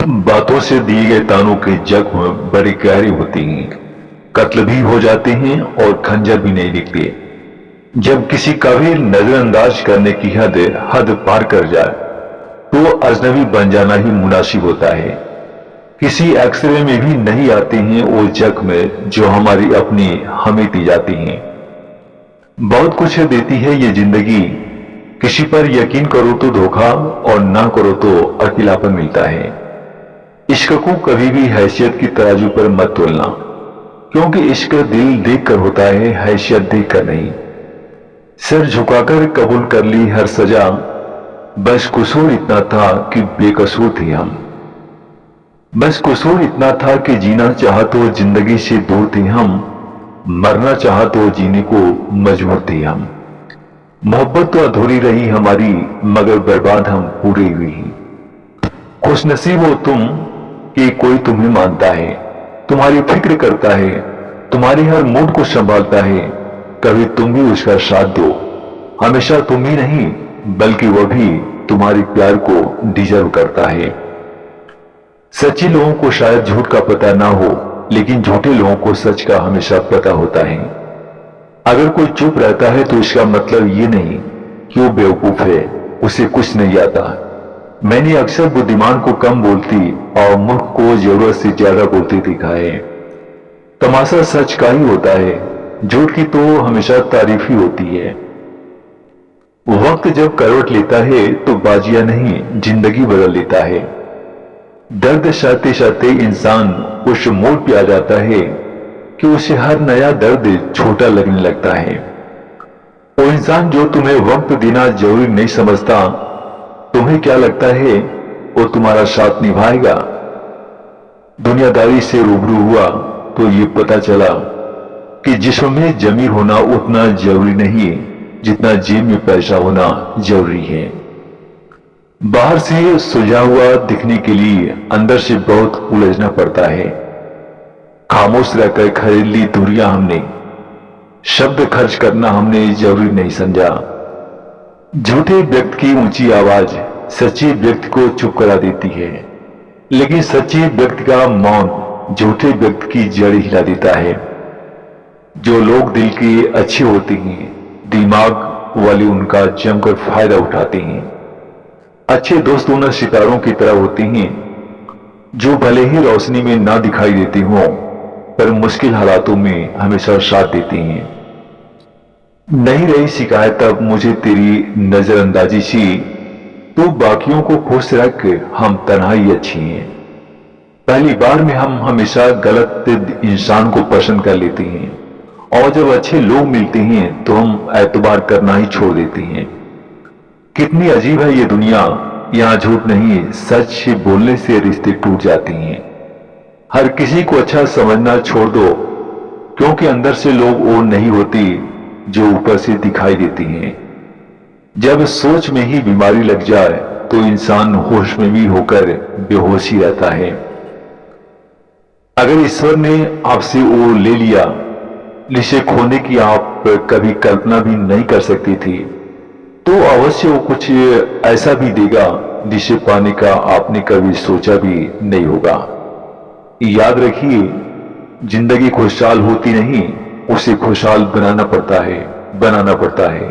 बातों से दिए गए तानों के जख्म बड़े गहरे होते हैं, कत्ल भी हो जाते हैं और खंजर भी नहीं दिखते। जब किसी का भी नजरअंदाज करने की हद पार कर जाए तो अजनबी बन जाना ही मुनासिब होता है। किसी एक्सरे में भी नहीं आते हैं वो जख्म जो हमारी अपनी हमें दी जाती हैं। बहुत कुछ देती है ये जिंदगी, किसी पर यकीन करो तो धोखा और ना करो तो अकेलापन मिलता है। इश्क को कभी भी हैसियत की तराजू पर मत तोलना, क्योंकि इश्क दिल देख कर होता है, हैसियत देख कर नहीं। सर झुकाकर कबूल कर ली हर सजा, बस कसूर इतना था कि बेकसूर थे हम। बस कसूर इतना था कि जीना चाहा तो जिंदगी से दूर थे हम, मरना चाहा तो जीने को मजबूर थे हम। मोहब्बत तो अधूरी रही हमारी, मगर बर्बाद हम पूरी हुई। खुश नसीब हो तुम कि कोई तुम्हें मानता है, तुम्हारी फिक्र करता है, तुम्हारी हर मूड को संभालता है। कभी तुम भी उसका साथ दो, हमेशा तुम ही नहीं बल्कि वह भी तुम्हारे प्यार को डिजर्व करता है। सच्चे लोगों को शायद झूठ का पता ना हो, लेकिन झूठे लोगों को सच का हमेशा पता होता है। अगर कोई चुप रहता है तो इसका मतलब ये नहीं कि वो बेवकूफ है, उसे कुछ नहीं आता। मैंने अक्सर बुद्धिमान को कम बोलती और मूर्ख को जरूरत से ज्यादा बोलती देखा है। तमाशा सच का ही होता है, झूठ की तो हमेशा तारीफ ही होती है। वक्त जब करवट लेता है तो बाजियां नहीं जिंदगी बदल लेता है। दर्द सहते सहते इंसान उस मोड़ पे आ जाता है कि उसे हर नया दर्द छोटा लगने लगता है। वो इंसान जो तुम्हें वक्त देना जरूरी नहीं समझता, तुम्हें क्या लगता है वो तुम्हारा साथ निभाएगा? दुनियादारी से रूबरू हुआ तो ये पता चला कि जिस्म में जमीर होना उतना जरूरी नहीं जितना जेब में पैसा होना जरूरी है। बाहर से सुलझा हुआ दिखने के लिए अंदर से बहुत उलझना पड़ता है। खामोश रहकर खरीद ली दूरियां हमने, शब्द खर्च करना हमने जरूरी नहीं समझा। झूठे व्यक्ति की ऊंची आवाज सच्चे व्यक्ति को चुप करा देती है, लेकिन सच्चे व्यक्ति का मौन झूठे व्यक्ति की जड़ हिला देता है। जो लोग दिल के अच्छे होते हैं, दिमाग वाले उनका जमकर फायदा उठाते हैं। अच्छे दोस्त उन सितारों की तरह होते हैं जो भले ही रोशनी में ना दिखाई देते हों, पर मुश्किल हालातों में हमेशा साथ देते हैं। नहीं रही शिकायत अब मुझे तेरी नजरअंदाजी से, तो बाकियों को खुश रख, हम तन्हाई अच्छी हैं। पहली बार में हम हमेशा गलत इंसान को पसंद कर लेते हैं, और जब अच्छे लोग मिलते हैं तो हम एतबार करना ही छोड़ देते हैं। कितनी अजीब है ये दुनिया, यहाँ झूठ नहीं सच बोलने से रिश्ते टूट जाते हैं। हर किसी को अच्छा समझना छोड़ दो, क्योंकि अंदर से लोग वो नहीं होती जो ऊपर से दिखाई देती हैं। जब सोच में ही बीमारी लग जाए तो इंसान होश में भी होकर बेहोश ही रहता है। अगर ईश्वर ने आपसे वो ले लिया जिसे खोने की आप कभी कल्पना भी नहीं कर सकती थी, तो अवश्य वो कुछ ऐसा भी देगा जिसे पाने का आपने कभी सोचा भी नहीं होगा। याद रखिए, जिंदगी खुशहाल होती नहीं, उसे खुशहाल बनाना पड़ता है।